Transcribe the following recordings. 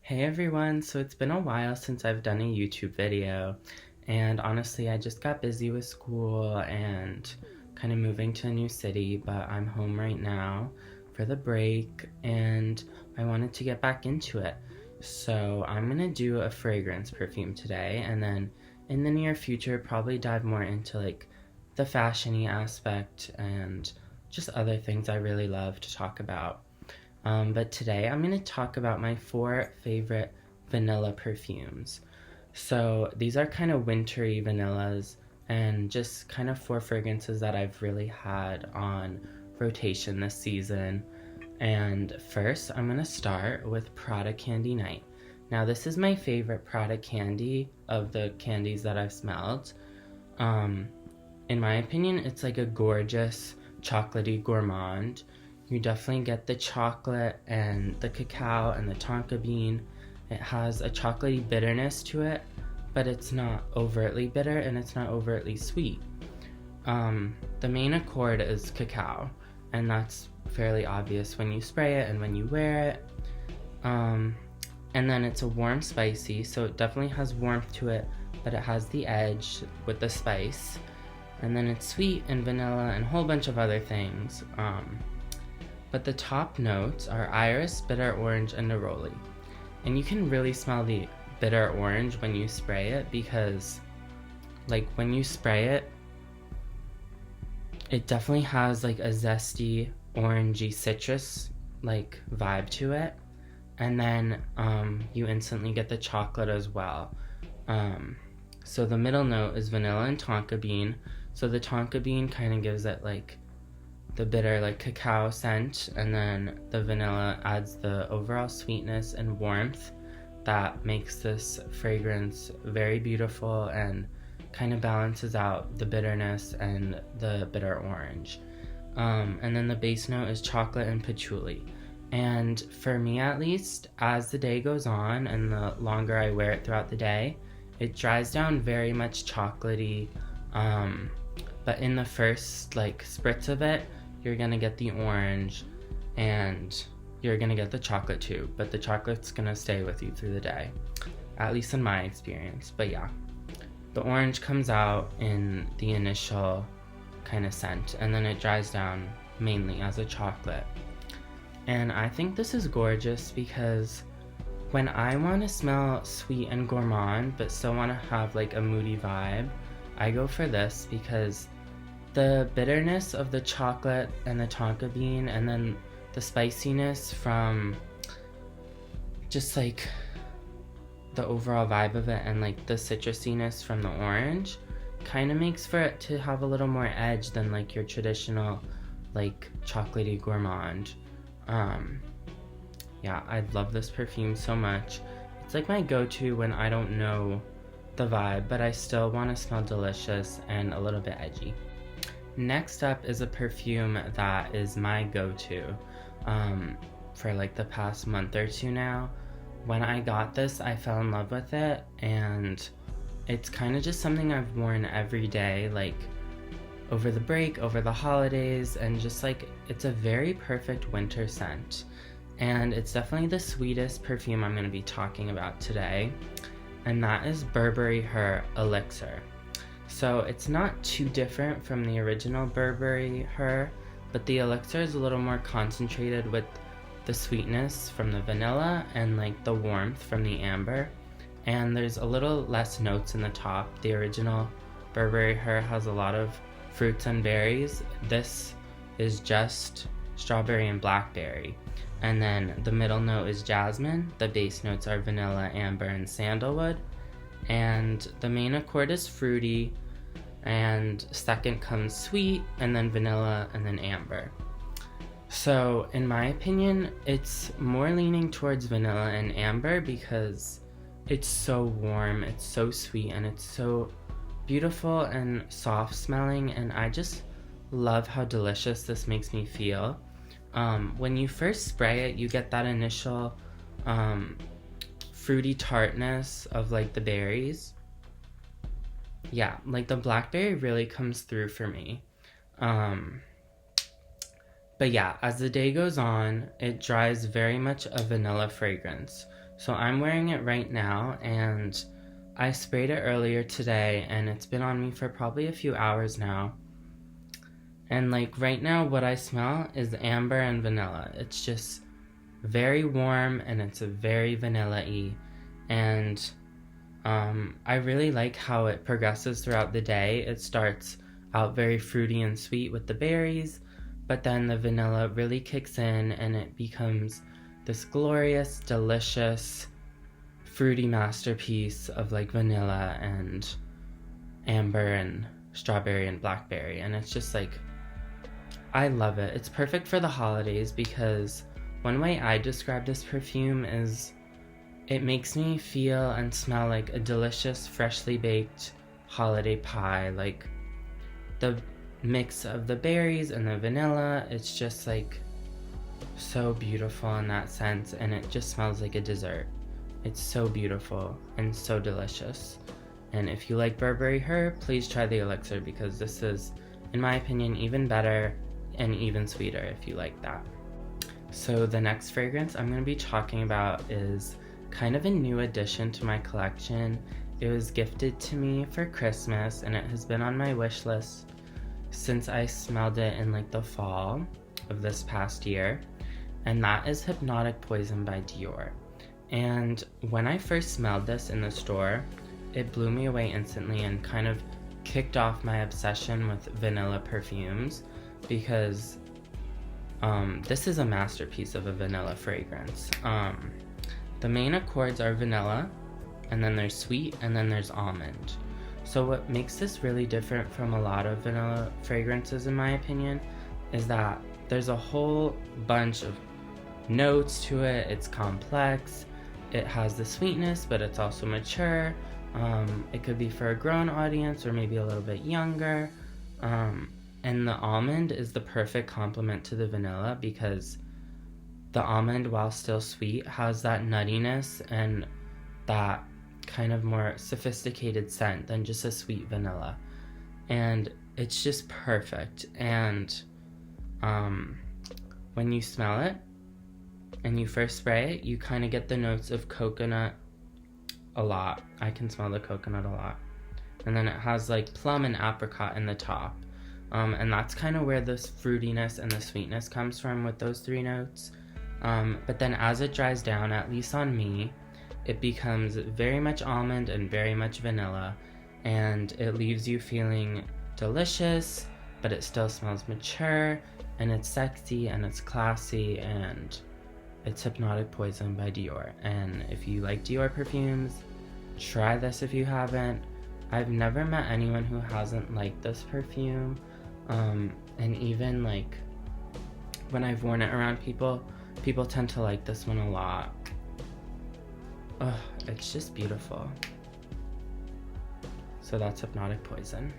Hey everyone, so it's been a while since I've done a YouTube video, and honestly I just got busy with school and kind of moving to a new city, but I'm home right now for the break and I wanted to get back into it. So I'm gonna do a fragrance perfume today, and then in the near future probably dive more into like the fashiony aspect and just other things I really love to talk about. But today I'm going to talk about my 4 favorite vanilla perfumes. So these are kind of wintry vanillas and just kind of 4 fragrances that I've really had on rotation this season. And first I'm going to start with Prada Candy Night. Now this is my favorite Prada candy of the candies that I've smelled. In my opinion, it's like a gorgeous chocolatey gourmand. You definitely get the chocolate and the cacao and the tonka bean. It has a chocolatey bitterness to it, but it's not overtly bitter and it's not overtly sweet. The main accord is cacao, and that's fairly obvious when you spray it and when you wear it. And then it's a warm spicy, so it definitely has warmth to it, but it has the edge with the spice. And then it's sweet and vanilla and a whole bunch of other things. But the top notes are iris, bitter orange, and neroli. And you can really smell the bitter orange when you spray it, because like when you spray it, it definitely has like a zesty, orangey citrus like vibe to it. And then you instantly get the chocolate as well. So the middle note is vanilla and tonka bean. So the tonka bean kind of gives it like the bitter like cacao scent, and then the vanilla adds the overall sweetness and warmth that makes this fragrance very beautiful and kind of balances out the bitterness and the bitter orange. And then the base note is chocolate and patchouli. And for me at least, as the day goes on and the longer I wear it throughout the day, it dries down very much chocolatey. But in the first like spritz of it, you're gonna get the orange and you're gonna get the chocolate too, but the chocolate's gonna stay with you through the day, at least in my experience. But yeah, the orange comes out in the initial kind of scent, and then it dries down mainly as a chocolate. And I think this is gorgeous because when I want to smell sweet and gourmand but still want to have like a moody vibe, I go for this, because the bitterness of the chocolate and the tonka bean, and then the spiciness from just like the overall vibe of it, and like the citrusiness from the orange, kind of makes for it to have a little more edge than like your traditional like chocolatey gourmand. Yeah, I love this perfume so much. It's like my go-to when I don't know the vibe, but I still want to smell delicious and a little bit edgy. Next up is a perfume that is my go-to for like the past month or two now. When I got this, I fell in love with it, and it's kind of just something I've worn every day, like over the break, over the holidays, and just like it's a very perfect winter scent. And it's definitely the sweetest perfume I'm going to be talking about today, and that is Burberry Her Elixir. So it's not too different from the original Burberry Her, but the elixir is a little more concentrated with the sweetness from the vanilla and like the warmth from the amber. And there's a little less notes in the top. The original Burberry Her has a lot of fruits and berries. This is just strawberry and blackberry. And then the middle note is jasmine. The base notes are vanilla, amber, and sandalwood. And the main accord is fruity, and second comes sweet, and then vanilla, and then amber. So in my opinion, it's more leaning towards vanilla and amber because it's so warm, it's so sweet, and it's so beautiful and soft smelling, and I just love how delicious this makes me feel. When you first spray it, you get that initial fruity tartness of like the berries. Yeah, like the blackberry really comes through for me. But yeah, as the day goes on, it dries very much a vanilla fragrance. So I'm wearing it right now, and I sprayed it earlier today, and it's been on me for probably a few hours now. And like right now, what I smell is amber and vanilla. It's just very warm, and it's a very vanilla-y. And I really like how it progresses throughout the day. It starts out very fruity and sweet with the berries, but then the vanilla really kicks in and it becomes this glorious, delicious, fruity masterpiece of like vanilla and amber and strawberry and blackberry. And it's just like, I love it. It's perfect for the holidays because one way I describe this perfume is it makes me feel and smell like a delicious, freshly baked holiday pie. Like the mix of the berries and the vanilla, it's just like so beautiful in that sense, and it just smells like a dessert. It's so beautiful and so delicious. And if you like Burberry Herb, please try the elixir because this is, in my opinion, even better and even sweeter if you like that. So the next fragrance I'm going to be talking about is kind of a new addition to my collection. It was gifted to me for Christmas and it has been on my wish list since I smelled it in like the fall of this past year, and that is Hypnotic Poison by Dior. And when I first smelled this in the store, it blew me away instantly and kind of kicked off my obsession with vanilla perfumes because this is a masterpiece of a vanilla fragrance. The main accords are vanilla, and then there's sweet, and then there's almond. So what makes this really different from a lot of vanilla fragrances, in my opinion, is that there's a whole bunch of notes to it. It's complex. It has the sweetness, but it's also mature. It could be for a grown audience or maybe a little bit younger. And the almond is the perfect complement to the vanilla because the almond, while still sweet, has that nuttiness and that kind of more sophisticated scent than just a sweet vanilla. And it's just perfect. And when you smell it and you first spray it, you kind of get the notes of coconut a lot. I can smell the coconut a lot. And then it has like plum and apricot in the top. And that's kind of where this fruitiness and the sweetness comes from with those three notes. But then as it dries down, at least on me, it becomes very much almond and very much vanilla, and it leaves you feeling delicious, but it still smells mature, and it's sexy, and it's classy, and it's Hypnotic Poison by Dior. And if you like Dior perfumes, try this if you haven't. I've never met anyone who hasn't liked this perfume, and even like when I've worn it around people tend to like this one a lot. Ugh, it's just beautiful. So that's Hypnotic Poison.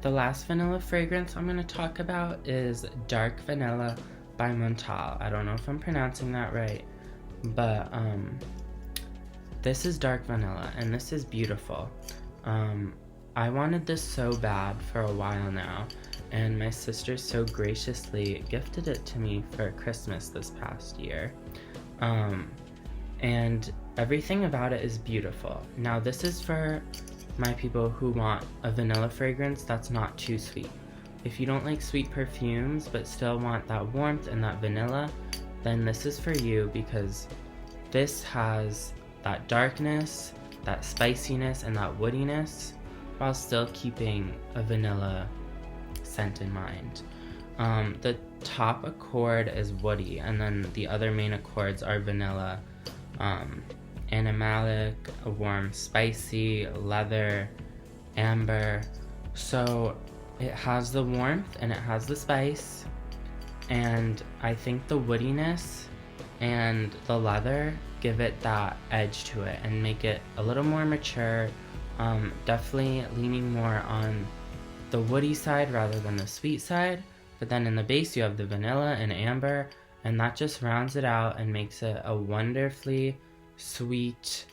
The last vanilla fragrance I'm going to talk about is Dark Vanilla by Montale. I don't know if I'm pronouncing that right, but this is Dark Vanilla, and this is beautiful. I wanted this so bad for a while now, and my sister so graciously gifted it to me for Christmas this past year. And everything about it is beautiful. Now this is for my people who want a vanilla fragrance that's not too sweet. If you don't like sweet perfumes but still want that warmth and that vanilla, then this is for you because this has that darkness, that spiciness, and that woodiness while still keeping a vanilla scent in mind. The top accord is woody, and then the other main accords are vanilla, animalic, a warm spicy, leather, amber. So it has the warmth and it has the spice, and I think the woodiness and the leather give it that edge to it and make it a little more mature, definitely leaning more on the woody side rather than the sweet side. But then in the base you have the vanilla and amber, and that just rounds it out and makes it a wonderfully sweet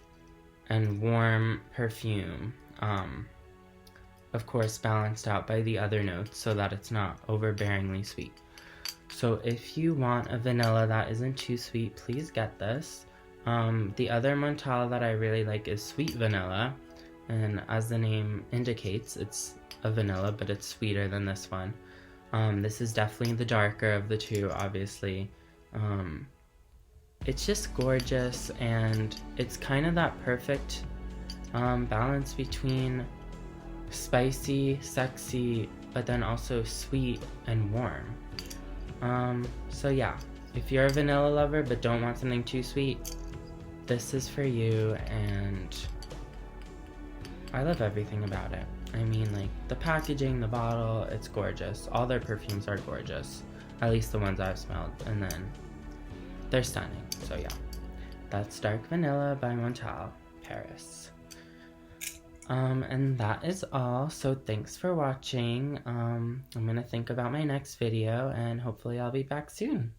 and warm perfume. Of course balanced out by the other notes so that it's not overbearingly sweet. So if you want a vanilla that isn't too sweet, please get this. The other montale that I really like is sweet vanilla, and as the name indicates, it's a vanilla, but it's sweeter than this one. This is definitely the darker of the two, obviously. It's just gorgeous, and it's kind of that perfect balance between spicy, sexy, but then also sweet and warm. So yeah, if you're a vanilla lover but don't want something too sweet, this is for you, and I love everything about it. I mean, like, the packaging, the bottle, it's gorgeous. All their perfumes are gorgeous, at least the ones I've smelled, and then they're stunning. So yeah, that's Dark Vanilla by Montale, Paris. And that is all, so thanks for watching. I'm gonna think about my next video, and hopefully I'll be back soon.